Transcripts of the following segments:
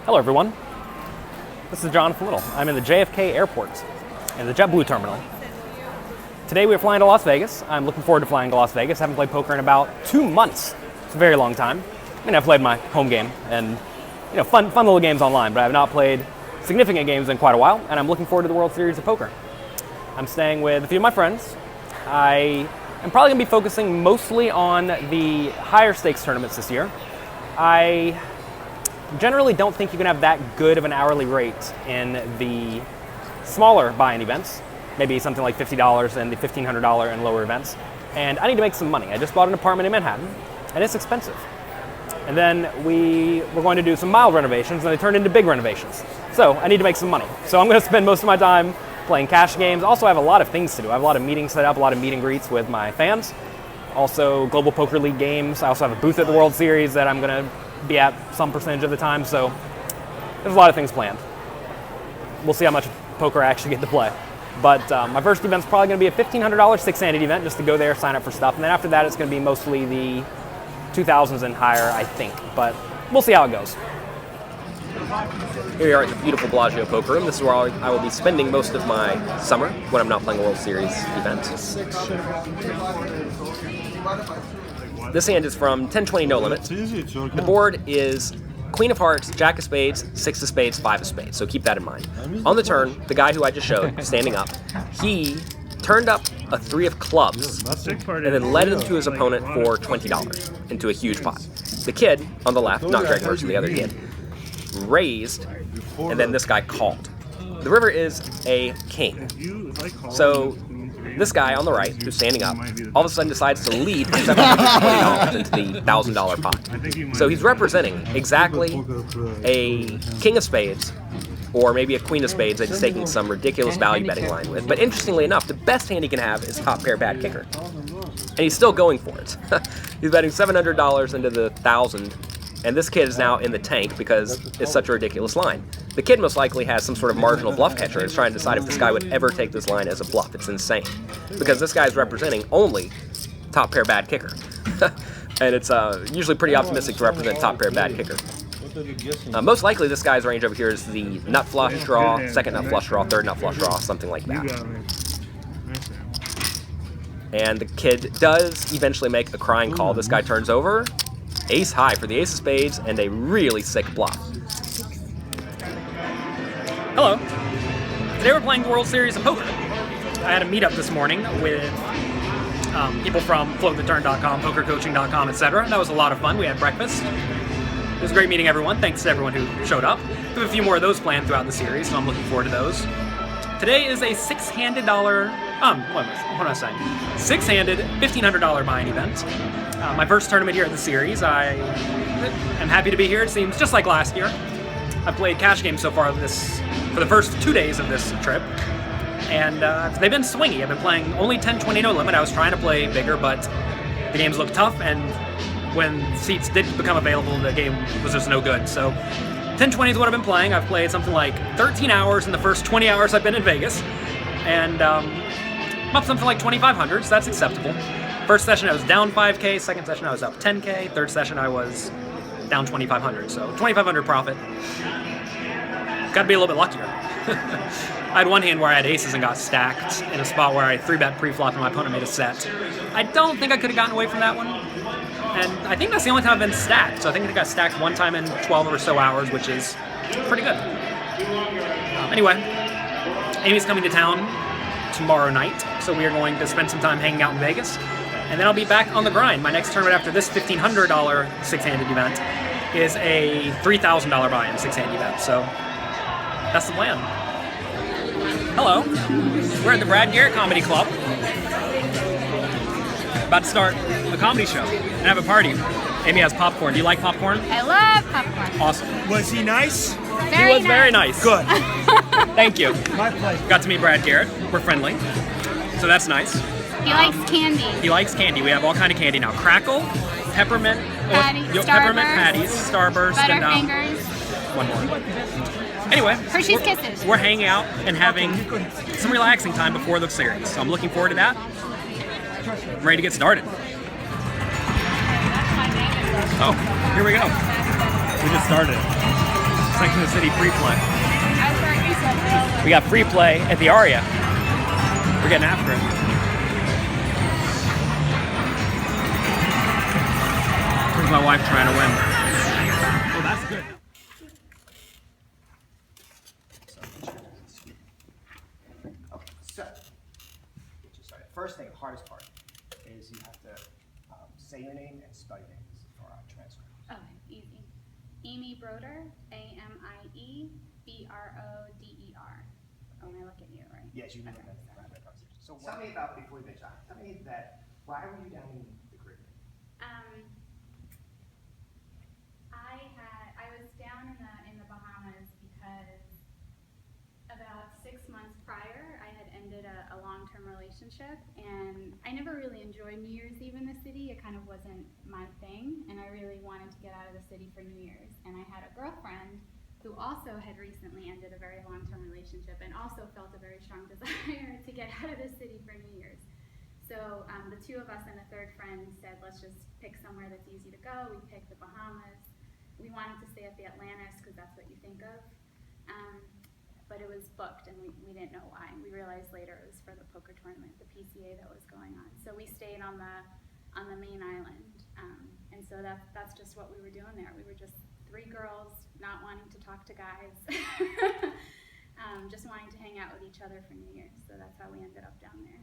Hello everyone, this is Jonathan Little. I'm in the JFK airport in the JetBlue terminal. Today we are flying to Las Vegas. I'm looking forward to flying to Las Vegas. I haven't played poker in about 2 months. It's a very long time. I mean, I've played my home game and fun little games online, but I have not played significant games in quite a while, and I'm looking forward to the World Series of Poker. I'm staying with a few of my friends. I am probably going to be focusing mostly on the higher stakes tournaments this year. I generally don't think you can have that good of an hourly rate in the smaller buy-in events, maybe something like $50 and the $1,500 and lower events. And I need to make some money. I just bought an apartment in Manhattan, and it's expensive. And then we were going to do some mild renovations, and they turned into big renovations. So I need to make some money. So I'm going to spend most of my time playing cash games. Also, I have a lot of things to do. I have a lot of meetings set up, a lot of meet and greets with my fans. Also, Global Poker League games. I also have a booth at the World Series that I'm going to be at some percentage of the time, so there's a lot of things planned. We'll see how much poker I actually get to play. But my first event's probably going to be a $1,500 six-handed event just to go there, sign up for stuff, and then after that it's going to be mostly the 2000s and higher, I think, but we'll see how it goes. Here we are at the beautiful Bellagio Poker Room. This is where I will be spending most of my summer when I'm not playing a World Series event. This hand is from 10-20 No Limit. The board is Queen of Hearts, Jack of Spades, Six of Spades, Five of Spades, so keep that in mind. On the turn, the guy who I just showed, standing up, he turned up a Three of Clubs and then led it to his opponent for $20 into a huge pot. The kid on the left, not Greg Mercer, the other kid, raised, and then this guy called. The river is a king. So this guy on the right, who's standing up, all of a sudden decides to lead $720 into the $1,000 pot. So he's representing exactly a king of spades, or maybe a queen of spades that he's taking some ridiculous value betting line with. But interestingly enough, the best hand he can have is top pair bad kicker. And he's still going for it. He's betting $700 into the 1,000. And this kid is now in the tank because it's such a ridiculous line. The kid most likely has some sort of marginal bluff catcher and is trying to decide if this guy would ever take this line as a bluff. It's insane. Because this guy is representing only top pair bad kicker. And it's usually pretty optimistic to represent top pair bad kicker. Most likely this guy's range over here is the nut flush draw, second nut flush draw, third nut flush draw, something like that. And the kid does eventually make a crying call. This guy turns over. Ace high for the ace of spades and a really sick bluff. Hello. Today we're playing the World Series of Poker. I had a meetup this morning with people from floattheturn.com, pokercoaching.com, etc. That was a lot of fun. We had breakfast. It was great meeting everyone. Thanks to everyone who showed up. We have a few more of those planned throughout the series, so I'm looking forward to those. Today is a six-handed six-handed $1,500 buy-in event. My first tournament here at the series. I am happy to be here. It seems just like last year. I've played cash games so far for the first 2 days of this trip, and they've been swingy. I've been playing only 10-20 No Limit. I was trying to play bigger, but the games looked tough, and when seats did become available, the game was just no good. So 10-20 is what I've been playing. I've played something like 13 hours in the first 20 hours I've been in Vegas, and I'm up something like 2,500, so that's acceptable. First session I was down 5K, second session I was up 10K, third session I was down 2,500, so 2,500 profit. Gotta be a little bit luckier. I had one hand where I had aces and got stacked in a spot where I 3-bet pre-flop and my opponent made a set. I don't think I could have gotten away from that one, and I think that's the only time I've been stacked, so I think I got stacked one time in 12 or so hours, which is pretty good. Anyway, Amy's coming to town tomorrow night, so we are going to spend some time hanging out in Vegas. And then I'll be back on the grind. My next tournament after this $1,500 six-handed event is a $3,000 buy-in six-handed event. So that's the plan. Hello. We're at the Brad Garrett Comedy Club. About to start a comedy show and have a party. Amy has popcorn. Do you like popcorn? I love popcorn. Awesome. Was he nice? He was very nice. Good. Thank you. My pleasure. Got to meet Brad Garrett. We're friendly. So that's nice. He likes candy. He likes candy. We have all kind of candy now. Crackle, peppermint, peppermint patties, Starburst, Butterfingers. One more. Anyway, Hershey's Kisses. We're hanging out and having some relaxing time before the series. So I'm looking forward to that. I'm ready to get started. Oh, here we go. We just started. Sex and the City free play. We got free play at the Aria. We're getting after it. Here's my wife trying to win. Oh, that's good. Okay, so get you started. First thing, the hardest part is you have to say your name and spell your name for our transcript. Okay, easy. Amy Broder, AMIEBRODER. Oh, and I look at you, right? Yes, you can Okay. remember that pronunciation. So tell me about, before we mention, tell me that, why were you down in the Caribbean? I was down in the Bahamas because about 6 months prior, I had ended a long-term relationship, and I never really enjoyed New Year's Eve in the city. It kind of wasn't my thing, and I really wanted to get out of the city for New Year's. And I had a girlfriend who also had recently ended a very long-term relationship and also felt a very strong desire to get out of the city for New Year's. So the two of us and a third friend said, let's just pick somewhere that's easy to go. We picked the Bahamas. We wanted to stay at the Atlantis because that's what you think of. But it was booked, and we didn't know why. We realized later it was for the poker tournament, the PCA that was going on. So we stayed on the main island, and so that's just what we were doing there. We were just 3 girls, not wanting to talk to guys, just wanting to hang out with each other for New Year's. So that's how we ended up down there.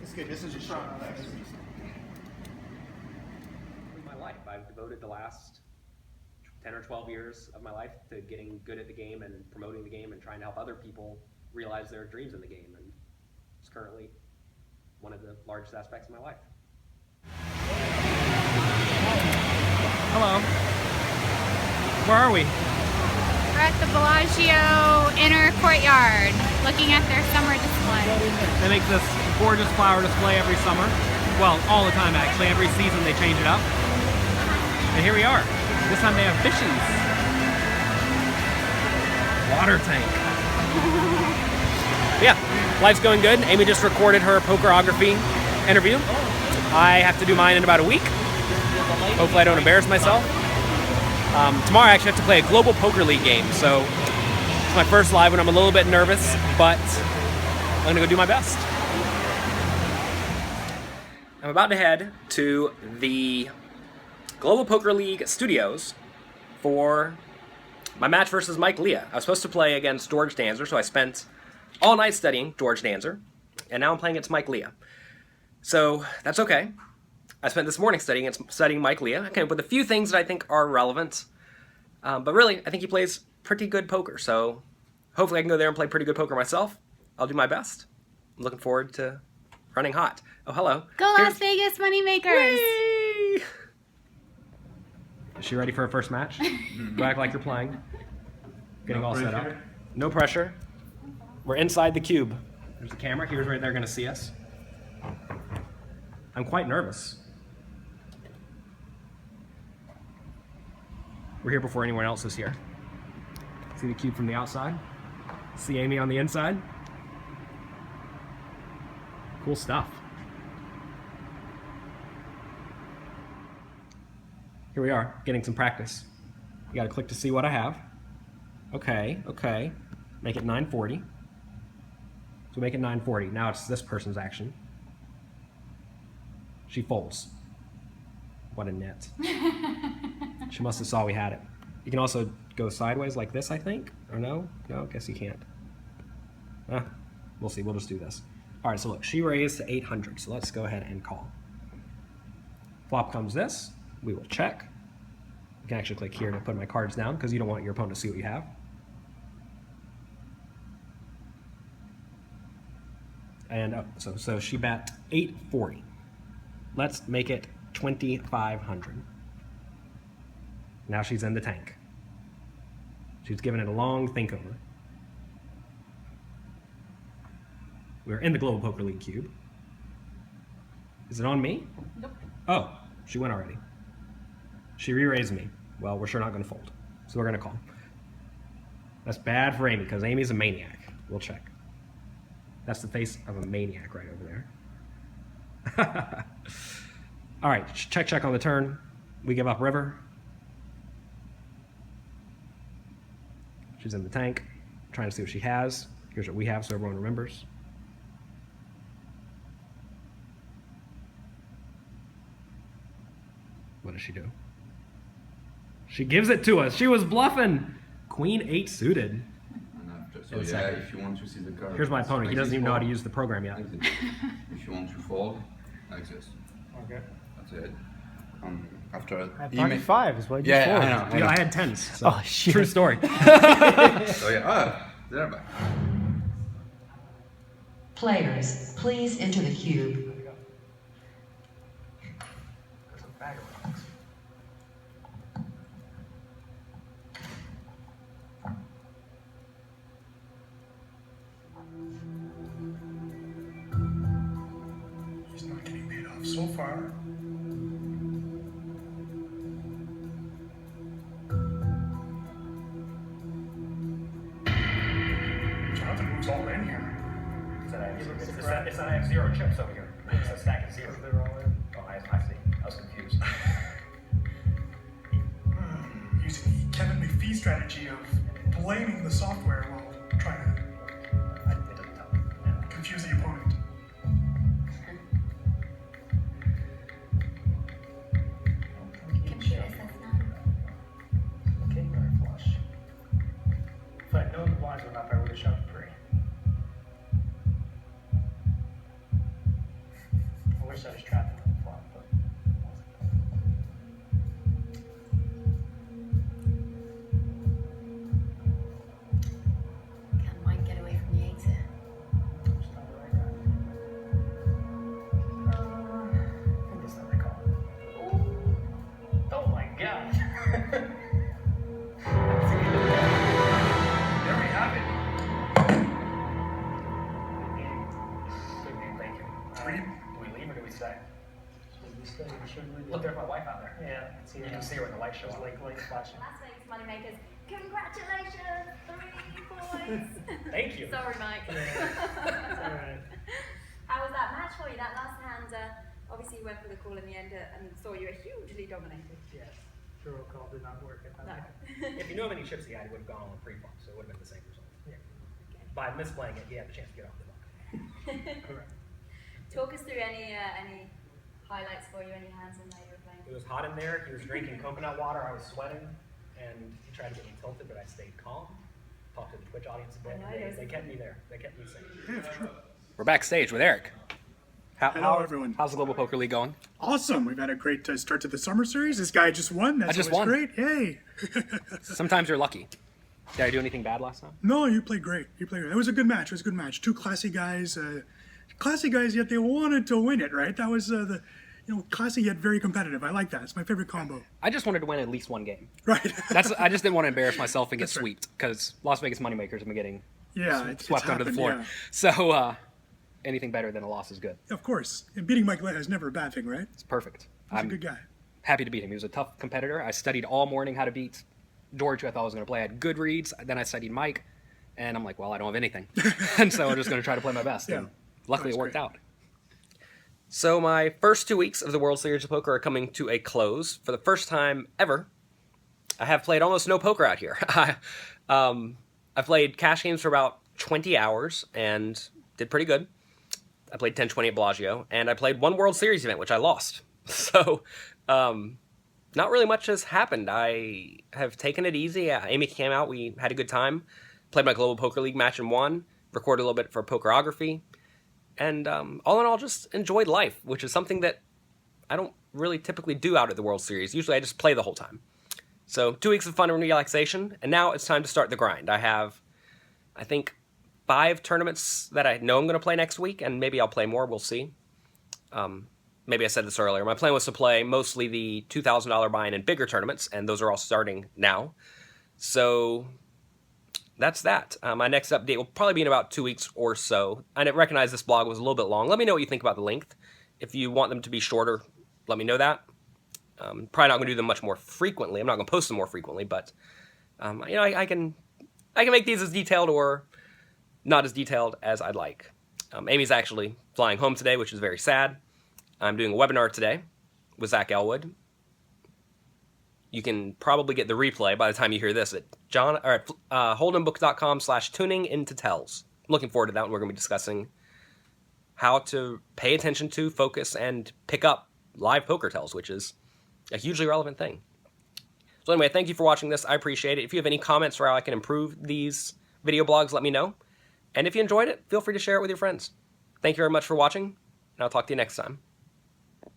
It's good, this is your shot. My life. I've devoted the last 10 or 12 years of my life to getting good at the game and promoting the game and trying to help other people realize their dreams in the game, and it's currently one of the largest aspects of my life. Hello. Where are we? We're at the Bellagio inner courtyard, looking at their summer display. They make this gorgeous flower display every summer. Well, all the time actually. Every season they change it up. And here we are. This time they have fishies. Water tank. Yeah, life's going good. Amy just recorded her pokerography interview. I have to do mine in about a week. Hopefully I don't embarrass myself. Tomorrow I actually have to play a global poker league game, so it's my first live and I'm a little bit nervous, but I'm gonna go do my best. I'm about to head to the Global Poker League studios for my match versus Mike Leah. I was supposed to play against George Danzer, so I spent all night studying George Danzer, and now I'm playing against Mike Leah. So that's okay. I spent this morning studying Mike Leah. I came up with a few things that I think are relevant, but really, I think he plays pretty good poker, so hopefully I can go there and play pretty good poker myself. I'll do my best. I'm looking forward to running hot. Oh, hello. Go Las Vegas Moneymakers! Whee! Is she ready for her first match? Go act like you're playing. Getting all set up. No pressure. We're inside the cube. There's the camera. Here's where they're going to see us. I'm quite nervous. We're here before anyone else is here. See the cube from the outside? See Amy on the inside? Cool stuff. Here we are, getting some practice. You gotta click to see what I have. Okay, okay. Make it 940. So make it 940. Now it's this person's action. She folds. What a net. She must have saw we had it. You can also go sideways like this, I think. Or no? No, guess you can't. We'll see, we'll just do this. All right, so look, she raised to 800, so let's go ahead and call. Flop comes this. We will check. You can actually click here to put my cards down because you don't want your opponent to see what you have. And so she bet 840. Let's make it 2,500. Now she's in the tank. She's given it a long think over. We're in the Global Poker League cube. Is it on me? Nope. Oh, she went already. She re-raised me. Well, we're sure not going to fold, so we're going to call. That's bad for Amy, because Amy's a maniac. We'll check. That's the face of a maniac right over there. All right, check on the turn. We give up river. She's in the tank, trying to see what she has. Here's what we have so everyone remembers. What does she do? She gives it to us. She was bluffing. Queen 8 suited. And after, so yeah, if you want to see the card. Here's my opponent. He doesn't even know how to use the program yet. Like this. If you want to fold, like this. Okay. That's it. After I have he may- pocket fives. Why did you Yeah, fold? I know. I had 10s. So. Oh, shit. True story. So yeah, they're back. Players, please enter the cube. He's not getting paid off so far. Jonathan moves all in here. It's not I have 0 chips over here. It's a stack of 0. They're all in. Oh, I see. I was confused. Using the Kevin McPhee strategy of blaming the software while trying to It doesn't tell me. Yeah. confuse the opponent. Computer says no. King or flush. If I'd known the blinds were up, I would have shoved pre. I wish I was trapped in the flop, but Can Mike get away from the 8s here? just not the right guy. I think that's not the call. Oh my god. There we have it. Good game, thank you. Three. Do we leave or do we stay? Should we stay? We should leave. Look, there's my wife out there. Yeah, see You can see her when the light shows It's up. like flashing. Las Vegas Moneymakers, congratulations! 3 points! Thank you. Sorry, Mike. Alright. How was that match for you? That last hand, obviously you went for the call in the end and saw you were hugely dominated. Yes. Throw call did not work at that No. time. If you knew how many chips he had, he would have gone on pre-flop, so it would have been the same result. Yeah. By misplaying it, he had the chance to get off the block. Correct. Talk us through any highlights for you, any hands in there you were playing. It was hot in there. He was drinking coconut water. I was sweating, and he tried to get me tilted, but I stayed calm. Talked to the Twitch audience a bit. I know, They kept me there. They kept me safe. Yeah, for sure. We're backstage with Eric. Hello, everyone. How's the Global Poker League going? Awesome. We've had a great start to the summer series. This guy just won. That's I just always won. great. Yay. Sometimes you're lucky. Did I do anything bad last time? No, you played great. You played great. It was a good match. It was a good match. Two classy guys, yet they wanted to win it, right? That was classy yet very competitive. I like that. It's my favorite combo. I just wanted to win at least one game. Right. I just didn't want to embarrass myself and get That's right. swept because Las Vegas Moneymakers have been getting yeah, it's swept under the happened, floor. yeah. So anything better than a loss is good. Of course. And beating Mike Lett is never a bad thing, right? It's perfect. He's I'm a good guy. happy to beat him. He was a tough competitor. I studied all morning how to beat George, who I thought was going to play. I had good reads. Then I studied Mike, and I'm like, well, I don't have anything. And so I'm just going to try to play my best. Yeah. And luckily That's it worked great. out. So my first 2 weeks of the World Series of Poker are coming to a close. For the first time ever, I have played almost no poker out here. I played cash games for about 20 hours and did pretty good. I played 10-20 at Bellagio, and I played one World Series event, which I lost. So, not really much has happened. I have taken it easy. Amy came out, we had a good time. Played my Global Poker League match and won. Recorded a little bit for Pokerography. And all in all, just enjoyed life, which is something that I don't really typically do out at the World Series. Usually I just play the whole time. So 2 weeks of fun and relaxation, and now it's time to start the grind. I have, I think, 5 tournaments that I know I'm going to play next week, and maybe I'll play more. We'll see. Maybe I said this earlier. My plan was to play mostly the $2,000 buy-in and bigger tournaments, and those are all starting now. So that's that. My next update will probably be in about 2 weeks or so. I recognize this blog was a little bit long. Let me know what you think about the length. If you want them to be shorter, let me know that. Probably not going to do them much more frequently. I'm not going to post them more frequently, but I I can make these as detailed or not as detailed as I'd like. Amy's actually flying home today, which is very sad. I'm doing a webinar today with Zach Elwood. You can probably get the replay by the time you hear this at holdenbook.com/tuning into tells. I'm looking forward to that, and we're going to be discussing how to pay attention to, focus, and pick up live poker tells, which is a hugely relevant thing. So anyway, thank you for watching this. I appreciate it. If you have any comments for how I can improve these video blogs, let me know. And if you enjoyed it, feel free to share it with your friends. Thank you very much for watching, and I'll talk to you next time.